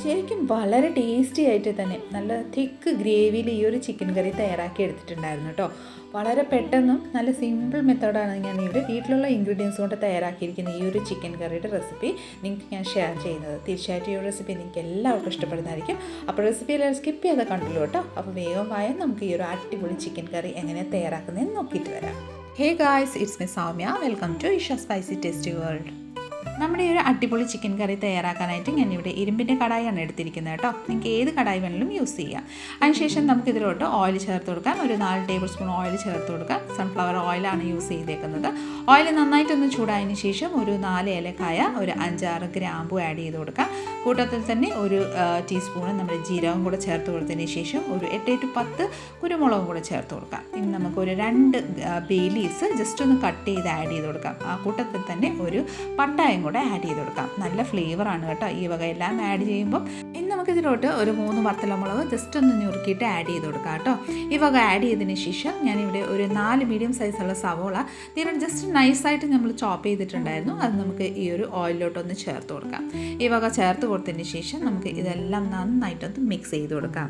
ശരിക്കും വളരെ ടേസ്റ്റി ആയിട്ട് തന്നെ നല്ല തിക്ക് ഗ്രേവിയിൽ ഈ ഒരു ചിക്കൻ കറി തയ്യാറാക്കി എടുത്തിട്ടുണ്ടായിരുന്നു കേട്ടോ. വളരെ പെട്ടെന്നും നല്ല സിമ്പിൾ മെത്തേഡാണ് ഞാൻ ഇവിടെ വീട്ടിലുള്ള ഇൻഗ്രീഡിയൻസ് കൊണ്ട് തയ്യാറാക്കിയിരിക്കുന്ന ഈ ഒരു ചിക്കൻ കറിയുടെ റെസിപ്പി നിങ്ങൾക്ക് ഞാൻ ഷെയർ ചെയ്യുന്നത്. തീർച്ചയായിട്ടും ഈ ഒരു റെസിപ്പി നിങ്ങൾക്ക് എല്ലാവർക്കും ഇഷ്ടപ്പെടുന്നതായിരിക്കും. അപ്പോൾ റെസിപ്പി എല്ലാവരും സ്കിപ്പ് ചെയ്ത് കണ്ടുള്ളൂ കേട്ടോ. അപ്പോൾ വേഗമായ നമുക്ക് ഈ ഒരു അടിപൊളി ചിക്കൻ കറി എങ്ങനെ തയ്യാറാക്കുന്നതെന്ന് നോക്കിയിട്ട് വരാം. Hey guys, it's me Soumya. Welcome to Isha spicy tasty world. നമ്മുടെ ഈ ഒരു അടിപൊളി ചിക്കൻ കറി തയ്യാറാക്കാനായിട്ട് ഞാനിവിടെ ഇരുമ്പിൻ്റെ കടായിയാണ് എടുത്തിരിക്കുന്നത് കേട്ടോ. നിങ്ങൾക്ക് ഏത് കടായി വേണമെങ്കിലും യൂസ് ചെയ്യാം. അതിനുശേഷം നമുക്കിതിലോട്ട് ഓയിൽ ചേർത്ത് കൊടുക്കാം. ഒരു 4 ടേബിൾ സ്പൂൺ ഓയിൽ ചേർത്ത് കൊടുക്കാം. സൺഫ്ലവർ ഓയിലാണ് യൂസ് ചെയ്തേക്കുന്നത്. ഓയിൽ നന്നായിട്ടൊന്ന് ചൂടായതിന് ശേഷം ഒരു 4 ഏലക്കായ, ഒരു 5-6 ഗ്രാമ്പു ആഡ് ചെയ്ത് കൊടുക്കാം. കൂട്ടത്തിൽ തന്നെ ഒരു ടീസ്പൂൺ നമ്മുടെ ജീരകം കൂടെ ചേർത്ത് കൊടുത്തതിന് ശേഷം ഒരു 8-10 കുരുമുളകും കൂടെ ചേർത്ത് കൊടുക്കാം. ഇനി നമുക്കൊരു 2 ബേ ലീവ്സ് ജസ്റ്റ് ഒന്ന് കട്ട് ചെയ്ത് ആഡ് ചെയ്ത് കൊടുക്കാം. ആ കൂട്ടത്തിൽ തന്നെ ഒരു പട്ടായം കൂടെ ആഡ് ചെയ്ത് കൊടുക്കാം. നല്ല ഫ്ലേവറാണ് കേട്ടോ ഈ വകയെല്ലാം ആഡ് ചെയ്യുമ്പോൾ. ഇനി നമുക്കിതിലോട്ട് ഒരു 3 വത്തലമുളക് ജസ്റ്റ് ഒന്ന് ഞുറുക്കിയിട്ട് ആഡ് ചെയ്ത് കൊടുക്കാം കേട്ടോ. ഈ വക ആഡ് ചെയ്തതിന് ശേഷം ഞാനിവിടെ ഒരു 4 മീഡിയം സൈസുള്ള സവോള ഇതിനോട് ജസ്റ്റ് നൈസായിട്ട് നമ്മൾ ചോപ്പ് ചെയ്തിട്ടുണ്ടായിരുന്നു. അത് നമുക്ക് ഈ ഒരു ഓയിലോട്ടൊന്ന് ചേർത്ത് കൊടുക്കാം. ഈ വക ചേർത്ത് കൊടുത്തതിന് ശേഷം നമുക്ക് ഇതെല്ലാം നന്നായിട്ടൊന്ന് മിക്സ് ചെയ്ത് കൊടുക്കാം.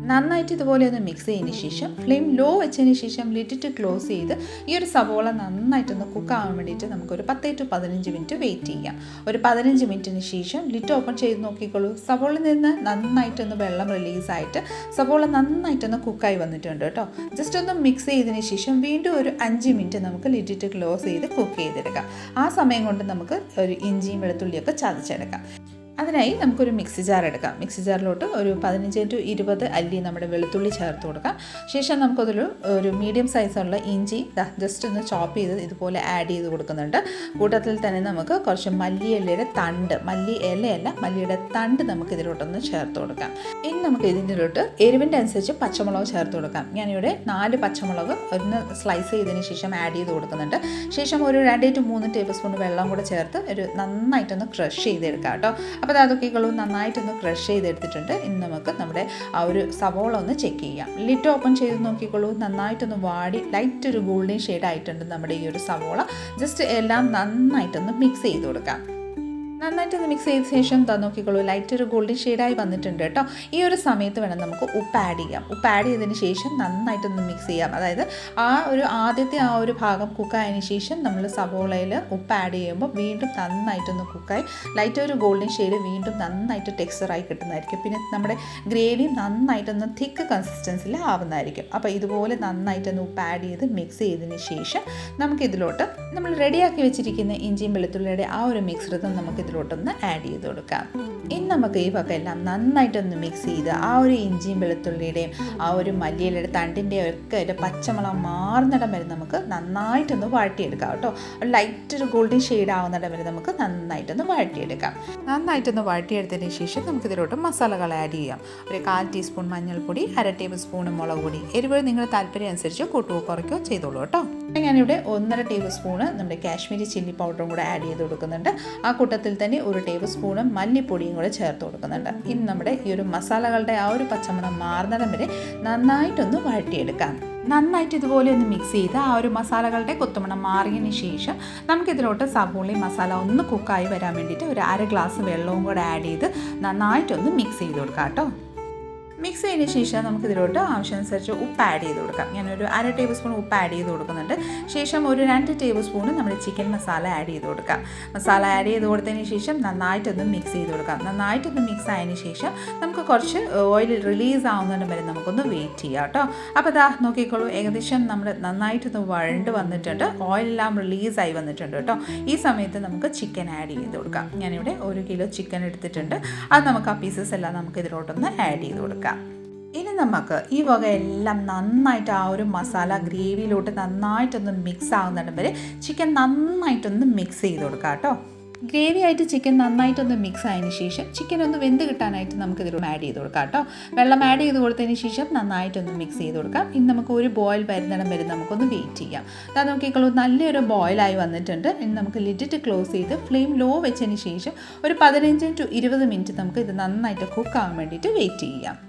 നന്നായിട്ട് ഇതുപോലെ ഒന്ന് മിക്സ് ചെയ്തതിന് ശേഷം ഫ്ലെയിം ലോ വെച്ചതിന് ശേഷം ലിറ്റിട്ട് ക്ലോസ് ചെയ്ത് ഈ ഒരു സവോള നന്നായിട്ടൊന്ന് കുക്കാവാൻ വേണ്ടിയിട്ട് നമുക്കൊരു 10-15 മിനിറ്റ് വെയിറ്റ് ചെയ്യാം. ഒരു 15 മിനിറ്റിന് ശേഷം ലിറ്റ് ഓപ്പൺ ചെയ്ത് നോക്കിക്കോളൂ. സവോളയിൽ നിന്ന് നന്നായിട്ടൊന്ന് വെള്ളം റിലീസായിട്ട് സവോള നന്നായിട്ടൊന്ന് കുക്കായി വന്നിട്ടുണ്ട് കേട്ടോ. ജസ്റ്റ് ഒന്ന് മിക്സ് ചെയ്തതിന് ശേഷം വീണ്ടും ഒരു 5 മിനിറ്റ് നമുക്ക് ലിറ്റിട്ട് ക്ലോസ് ചെയ്ത് കുക്ക് ചെയ്തെടുക്കാം. ആ സമയം കൊണ്ട് നമുക്ക് ഒരു ഇഞ്ചിയും വെളുത്തുള്ളിയൊക്കെ ചതച്ചെടുക്കാം. അതിനായി നമുക്കൊരു മിക്സി ജാർ എടുക്കാം. മിക്സി ജാറിലോട്ട് ഒരു 15-20 അല്ലി നമ്മുടെ വെളുത്തുള്ളി ചേർത്ത് കൊടുക്കാം. ശേഷം ഒരു മീഡിയം സൈസുള്ള ഇഞ്ചി ജസ്റ്റ് ഒന്ന് ചോപ്പ് ചെയ്ത് ഇതുപോലെ ആഡ് ചെയ്ത് കൊടുക്കുന്നുണ്ട്. കൂട്ടത്തിൽ തന്നെ നമുക്ക് കുറച്ച് മല്ലിയിലയുടെ തണ്ട്, മല്ലി ഇലയല്ല മല്ലിയുടെ തണ്ട് നമുക്ക് ഇതിലോട്ടൊന്ന് ചേർത്ത് കൊടുക്കാം. ഇനി നമുക്ക് ഇതിൻ്റെ എരിവിൻ്റെ അനുസരിച്ച് പച്ചമുളക് ചേർത്ത് കൊടുക്കാം. ഞാനിവിടെ 4 പച്ചമുളക് ഒന്ന് സ്ലൈസ് ചെയ്തതിന് ശേഷം ആഡ് ചെയ്ത് കൊടുക്കുന്നുണ്ട്. ശേഷം ഒരു 2-3 ടേബിൾ സ്പൂൺ വെള്ളം കൂടെ ചേർത്ത് ഒരു നന്നായിട്ടൊന്ന് ക്രഷ് ചെയ്തെടുക്കാം കേട്ടോ. അപ്പോൾ അതൊക്കെ നന്നായിട്ടൊന്ന് ക്രഷ് ചെയ്തെടുത്തിട്ടുണ്ട്. ഇനി നമുക്ക് നമ്മുടെ ആ ഒരു സവോള ഒന്ന് ചെക്ക് ചെയ്യാം. ലിറ്റ് ഓപ്പൺ ചെയ്ത് നോക്കിക്കോളൂ. നന്നായിട്ടൊന്ന് വാടി ലൈറ്റ് ഒരു ഗോൾഡൻ ഷെയ്ഡ് ആയിട്ടുണ്ട് നമ്മുടെ ഈ ഒരു സവോള. ജസ്റ്റ് എല്ലാം നന്നായിട്ടൊന്ന് മിക്സ് ചെയ്ത് കൊടുക്കാം. നന്നായിട്ടൊന്ന് മിക്സ് ചെയ്ത ശേഷം നോക്കിക്കോളൂ, ലൈറ്റ് ഒരു ഗോൾഡൻ ഷെയ്ഡായി വന്നിട്ടുണ്ട് കേട്ടോ. ഈ ഒരു സമയത്ത് വേണം നമുക്ക് ഉപ്പ് ആഡ് ചെയ്യാം. ഉപ്പ് ആഡ് ചെയ്തതിന് ശേഷം നന്നായിട്ടൊന്ന് മിക്സ് ചെയ്യാം. അതായത് ആദ്യത്തെ ആ ഒരു ഭാഗം കുക്കായതിന് ശേഷം നമ്മൾ സവോളയിൽ ഉപ്പ് ആഡ് ചെയ്യുമ്പോൾ വീണ്ടും നന്നായിട്ടൊന്ന് കുക്കായി ലൈറ്റ് ഒരു ഗോൾഡൻ ഷെയ്ഡ് വീണ്ടും നന്നായിട്ട് ടെക്സ്ചറായി കിട്ടുന്നതായിരിക്കും. പിന്നെ നമ്മുടെ ഗ്രേവി നന്നായിട്ടൊന്ന് തിക്ക് കൺസിസ്റ്റൻസിൽ ആവുന്നതായിരിക്കും. അപ്പോൾ ഇതുപോലെ നന്നായിട്ടൊന്ന് ഉപ്പ് ആഡ് ചെയ്ത് മിക്സ് ചെയ്തതിന് ശേഷം നമുക്കിതിലോട്ട് നമ്മൾ റെഡിയാക്കി വെച്ചിരിക്കുന്ന ഇഞ്ചിയും വെളുത്തുള്ളിയുടെ ആ ഒരു മിക്സ്ചറും നമുക്കിതിലോട്ടൊന്ന് ആഡ് ചെയ്ത് കൊടുക്കാം. ഇനി നമുക്ക് ഈ വക എല്ലാം നന്നായിട്ടൊന്ന് മിക്സ് ചെയ്ത് ആ ഒരു ഇഞ്ചിയും വെളുത്തുള്ളിയുടെയും ആ ഒരു മല്ലിയിലയുടെ തണ്ടിൻ്റെയും ഒക്കെ ഒരു പച്ചമണം മാറുന്നിടം വരെ നമുക്ക് നന്നായിട്ടൊന്ന് വഴറ്റിയെടുക്കാം കേട്ടോ. ലൈറ്റ് ഒരു ഗോൾഡൻ ഷെയ്ഡ് ആവുന്നിടം വരെ നമുക്ക് നന്നായിട്ടൊന്ന് വഴറ്റിയെടുക്കാം. നന്നായിട്ടൊന്ന് വഴറ്റിയെടുത്തതിന് ശേഷം നമുക്കിതിലോട്ട് മസാലകൾ ആഡ് ചെയ്യാം. ഒരു 1/4 ടീസ്പൂൺ മഞ്ഞൾപ്പൊടി, 1/2 ടേബിൾ സ്പൂൺ മുളക് പൊടി. എരിവ് നിങ്ങളുടെ താല്പര്യം അനുസരിച്ച് കൂട്ടുകയോ കുറയ്ക്കോ ചെയ്തോളൂ കേട്ടോ. ഞാനിവിടെ 1.5 ടേബിൾ സ്പൂണ് നമ്മുടെ കാശ്മീരി ചില്ലി പൗഡറും കൂടെ ആഡ് ചെയ്ത് കൊടുക്കുന്നുണ്ട്. ആ കൂട്ടത്തിൽ തന്നെ 1 ടേബിൾ സ്പൂണ് മല്ലിപ്പൊടിയും കൂടെ ചേർത്ത് കൊടുക്കുന്നുണ്ട്. ഇനി നമ്മുടെ ഈ ഒരു മസാലകളുടെ ആ ഒരു പച്ചമണം മാറുന്നിടം വരെ നന്നായിട്ടൊന്ന് വഴറ്റിയെടുക്കാം. നന്നായിട്ട് ഇതുപോലെ ഒന്ന് മിക്സ് ചെയ്ത് ആ ഒരു മസാലകളുടെ കൊത്തുമണം മാറിയതിന് ശേഷം നമുക്കിതിലോട്ട് സവോളയും മസാല ഒന്ന് കുക്കായി വരാൻ വേണ്ടിയിട്ട് ഒരു 1/2 ഗ്ലാസ് വെള്ളവും കൂടെ ആഡ് ചെയ്ത് നന്നായിട്ടൊന്ന് മിക്സ് ചെയ്ത് കൊടുക്കാം കേട്ടോ. മിക്സ് ചെയ്തതിന് ശേഷം നമുക്കിതിലോട്ട് ആവശ്യമനുസരിച്ച് ഉപ്പ് ആഡ് ചെയ്ത് കൊടുക്കാം. ഞാനൊരു 1/2 ടേബിൾ സ്പൂൺ ഉപ്പ് ആഡ് ചെയ്ത് കൊടുക്കുന്നുണ്ട്. ശേഷം ഒരു 2 ടേബിൾ സ്പൂൺ നമ്മുടെ ചിക്കൻ മസാല ആഡ് ചെയ്ത് കൊടുക്കാം. മസാല ആഡ് ചെയ്ത് കൊടുത്തതിന് ശേഷം നന്നായിട്ടൊന്ന് മിക്സ് ചെയ്ത് കൊടുക്കാം. നന്നായിട്ടൊന്ന് മിക്സ് ആയതിന് ശേഷം നമുക്ക് കുറച്ച് ഓയിൽ റിലീസ് ആവുന്നതിന് വരെ നമുക്കൊന്ന് വെയിറ്റ് ചെയ്യാം കേട്ടോ. അപ്പോൾ നോക്കിക്കോളൂ, ഏകദേശം നമ്മൾ നന്നായിട്ടൊന്ന് വഴണ്ട് വന്നിട്ടുണ്ട്. ഓയിലെല്ലാം റിലീസായി വന്നിട്ടുണ്ട് കേട്ടോ. ഈ സമയത്ത് നമുക്ക് ചിക്കൻ ആഡ് ചെയ്ത് കൊടുക്കാം. ഞാനിവിടെ 1 കിലോ ചിക്കൻ എടുത്തിട്ടുണ്ട്. അത് നമുക്ക് ആ പീസസ് എല്ലാം നമുക്ക് ഇതിലോട്ടൊന്ന് ആഡ് ചെയ്ത് കൊടുക്കാം. ഇനി നമുക്ക് ഈ വക എല്ലാം നന്നായിട്ട് ആ ഒരു മസാല ഗ്രേവിയിലോട്ട് നന്നായിട്ടൊന്ന് മിക്സ് ആവുന്നിടം വരെ ചിക്കൻ നന്നായിട്ടൊന്ന് മിക്സ് ചെയ്ത് കൊടുക്കാം കേട്ടോ. ഗ്രേവി ആയിട്ട് ചിക്കൻ നന്നായിട്ടൊന്ന് മിക്സ് ആയതിന് ശേഷം ചിക്കൻ ഒന്ന് വെന്ത് കിട്ടാനായിട്ട് നമുക്ക് ഇതിലൂടെ ആഡ് ചെയ്ത് കൊടുക്കാം കേട്ടോ. വെള്ളം ആഡ് ചെയ്ത് കൊടുത്തതിന് ശേഷം നന്നായിട്ടൊന്ന് മിക്സ് ചെയ്ത് കൊടുക്കാം. ഇനി നമുക്ക് ഒരു ബോയിൽ വരുന്നിടം വരെ നമുക്കൊന്ന് വെയിറ്റ് ചെയ്യാം. അതാ നോക്കിക്കോളൂ, നല്ലൊരു ബോയിലായി വന്നിട്ടുണ്ട്. ഇനി നമുക്ക് ലിഡിറ്റ് ക്ലോസ് ചെയ്ത് ഫ്ലെയിം ലോ വെച്ചതിന് ശേഷം ഒരു 15-20 മിനിറ്റ് നമുക്ക് ഇത് നന്നായിട്ട് കുക്ക് ആവാൻ വേണ്ടിയിട്ട് വെയിറ്റ് ചെയ്യാം.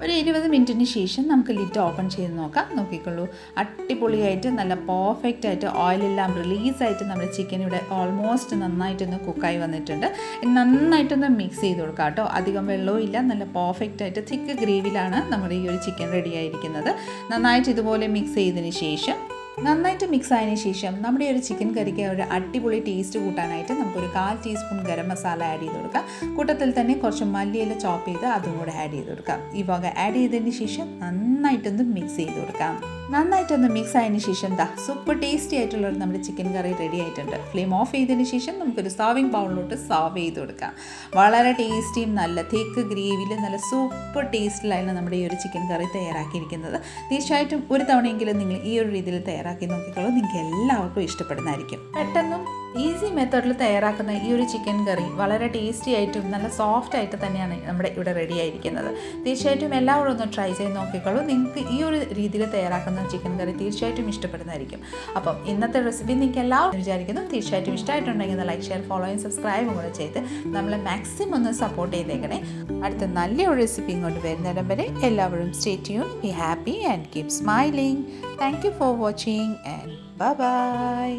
ഒരു 20 മിനിറ്റിന് ശേഷം നമുക്ക് ലിഡ് ഓപ്പൺ ചെയ്ത് നോക്കാം. നോക്കിക്കോളൂ, അടിപൊളിയായിട്ട് നല്ല പെർഫെക്റ്റ് ആയിട്ട് ഓയിലെല്ലാം റിലീസായിട്ട് നമ്മുടെ ചിക്കൻ ഇവിടെ ഓൾമോസ്റ്റ് നന്നായിട്ടൊന്ന് കുക്കായി വന്നിട്ടുണ്ട്. നന്നായിട്ടൊന്ന് മിക്സ് ചെയ്ത് കൊടുക്കാം കേട്ടോ. അധികം വെള്ളവും ഇല്ല, നല്ല പെർഫെക്റ്റ് ആയിട്ട് തിക്ക് ഗ്രേവിയിലാണ് നമ്മുടെ ഈ ഒരു ചിക്കൻ റെഡി ആയിരിക്കുന്നത്. നന്നായിട്ട് ഇതുപോലെ മിക്സ് ചെയ്തതിന് ശേഷം നന്നായിട്ട് മിക്സ് ആയതിനു ശേഷം നമ്മുടെ ഒരു ചിക്കൻ കറിക്ക് ഒരു അടിപൊളി ടേസ്റ്റ് കൂട്ടാനായിട്ട് നമുക്കൊരു 1/4 ടീസ്പൂൺ ഗരം മസാല ആഡ് ചെയ്ത് കൊടുക്കാം. കൂട്ടത്തിൽ തന്നെ കുറച്ച് മല്ലിയില ചോപ്പ് ചെയ്ത് അതും കൂടെ ആഡ് ചെയ്ത് കൊടുക്കാം. ഈ വക ആഡ് ചെയ്തതിന് ശേഷം നന്നായിട്ടൊന്ന് മിക്സ് ചെയ്ത് കൊടുക്കാം. നന്നായിട്ടൊന്ന് മിക്സ് ആയതിനു ശേഷം സൂപ്പർ ടേസ്റ്റി ആയിട്ടുള്ളൊരു നമ്മുടെ ചിക്കൻ കറി റെഡി ആയിട്ടുണ്ട്. ഫ്ലെയിം ഓഫ് ചെയ്തതിന് ശേഷം നമുക്കൊരു സർവിങ് ബൗളിലോട്ട് സർവ് ചെയ്ത് കൊടുക്കാം. വളരെ ടേസ്റ്റിയും നല്ല തിക്ക് ഗ്രേവിയിൽ നല്ല സൂപ്പർ ടേസ്റ്റിലാണ് നമ്മുടെ ഈ ഒരു ചിക്കൻ കറി തയ്യാറാക്കിയിരിക്കുന്നത്. തീർച്ചയായിട്ടും ഒരു തവണയെങ്കിലും നിങ്ങൾ ഈ ഒരു രീതിയിൽ തയ്യാറാക്കി നോക്കിക്കോളൂ. നിങ്ങൾക്ക് എല്ലാവർക്കും ഇഷ്ടപ്പെടുന്നതായിരിക്കും. പെട്ടെന്നും ഈസി മെത്തേഡിൽ തയ്യാറാക്കുന്ന ഈ ഒരു ചിക്കൻ കറി വളരെ ടേസ്റ്റി ആയിട്ടും നല്ല സോഫ്റ്റ് ആയിട്ട് തന്നെയാണ് നമ്മുടെ ഇവിടെ റെഡി ആയിരിക്കുന്നത്. തീർച്ചയായിട്ടും എല്ലാവരും ഒന്ന് ട്രൈ ചെയ്ത് നോക്കിക്കോളൂ. നിങ്ങൾക്ക് ഈ ഒരു രീതിയിൽ തയ്യാറാക്കുന്ന ചിക്കൻ കറി തീർച്ചയായിട്ടും ഇഷ്ടപ്പെടുന്നതായിരിക്കും. അപ്പം ഇന്നത്തെ റെസിപ്പി നിങ്ങൾക്ക് എല്ലാവരും വിചാരിക്കുന്നു. തീർച്ചയായിട്ടും ഇഷ്ടമായിട്ടുണ്ടെങ്കിൽ ലൈക്ക്, ഷെയർ, ഫോളോയും സബ്സ്ക്രൈബും കൂടെ ചെയ്ത് നമ്മളെ മാക്സിമം ഒന്ന് സപ്പോർട്ട് ചെയ്തേക്കണേ. അടുത്ത നല്ലൊരു റെസിപ്പി കൊണ്ട് വരുന്നിടം വരെ എല്ലാവരും stay tune, be happy and keep smiling. Thank you for watching and bye bye.